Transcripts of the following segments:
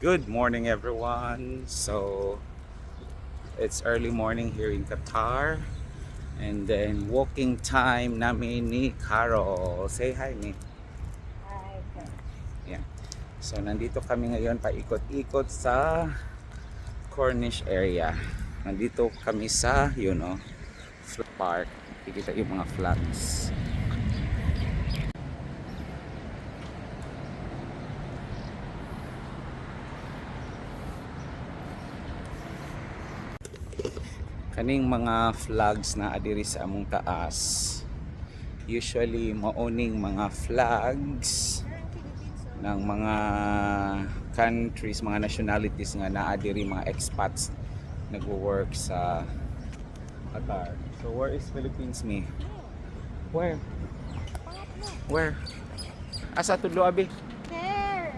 Good morning everyone. So it's early morning here in Qatar, and then walking time namin ni Carol. Say hi ni. Hi. Yeah. So nandito kami ngayon paikot-ikot sa Cornish area. Nandito kami sa, park. Kikita yung mga flags. Kaning mga flags na adiri sa among taas, usually mauning mga flags ng mga countries, mga nationalities nga naa diri, mga expats nagwo-work sa Qatar. So where is Philippines me? Where? Where? Asa tudlo abi? There.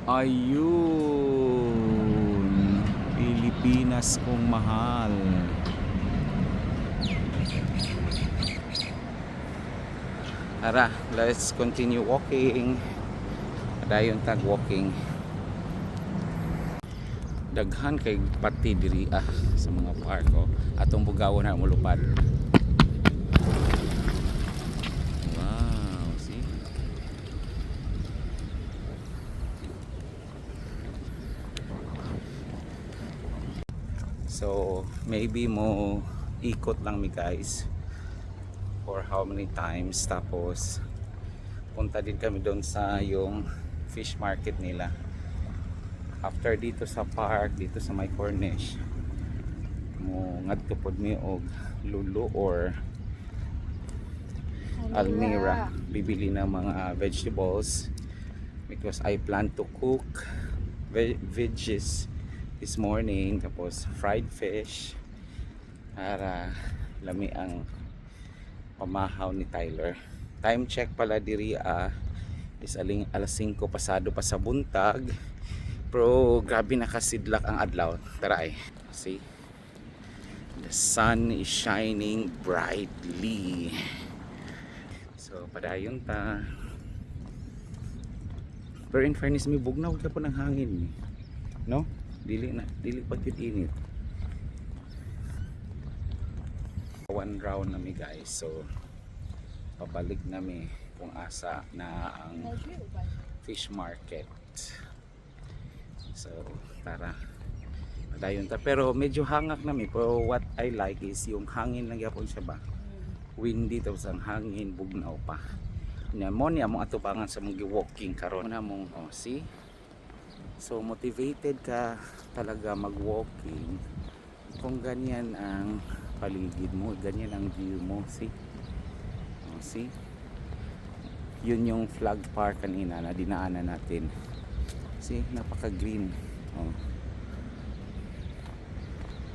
Ayun. Pilipinas kong mahal. Tara, let's continue walking. Dayon tag walking. Daghan kay pati diri sa mga park atong bugawon na mulupad. Wow, see? So maybe mo ikot lang mi guys for how many times, tapos punta din kami doon sa yung fish market nila. After dito sa park, dito sa may Cornish, mo ngadto pod mi og Lulu or Almira, bibili ng mga vegetables because I plan to cook veggies this morning, tapos fried fish para lami ang pamahaw ni Tyler. Time check pala diri is alas 5 pasado pa sa buntag, pero grabe nakasidlak ang adlaw. Tara see, the sun is shining brightly. So padayon ta, pero in fairness may bugnaw ka po ng hangin, no? Dili pag init. One round na mi guys, so pabalik nami kung asa na ang fish market. So tara, dayon ta, pero medyo hangak nami, pero what I like is yung hangin lang yapon siya ba, windy, tapos ang hangin bugnaw pa na mo niya mong atubangan sa mga walking karon na mong see. So motivated ka talaga mag-walking kung ganyan ang paligid mo, ganyan ang view mo. See? See? Yun yung flag park kanina na dinaanan natin. See? Napaka-green.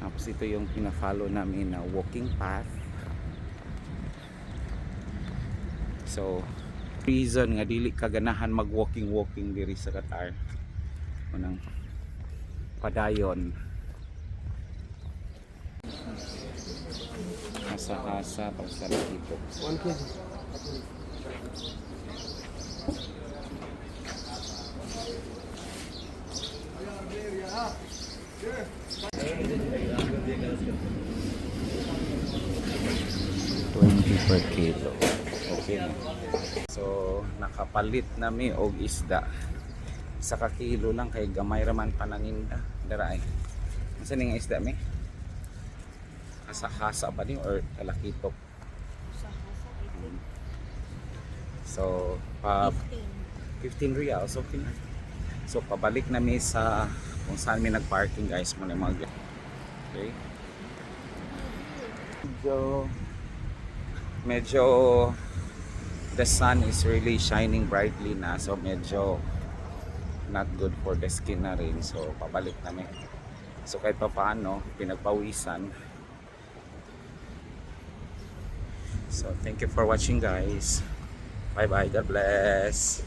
Tapos ito yung pina-follow namin na walking path. So, reason nga dili kaganahan mag-walking diri sa Qatar. Unang padayon. Hasa-hasa pagsara dito. 1 kg. $20 per kilo. Okay na. So nakapalit nami og isda. Isa ka kilo lang kay gamay raman pananinda. Dara ay. Unsa ning isda mi? Hasa-hasa ba ni or talakitok? So, 15 reals, okay na. So, pabalik namin sa kung saan may nag-parking guys, muna mga okay. Medyo the sun is really shining brightly na, so medyo not good for the skin na rin. So, pabalik namin. So, kahit pa paano, pinagpawisan. So, thank you for watching guys. Bye bye, God bless.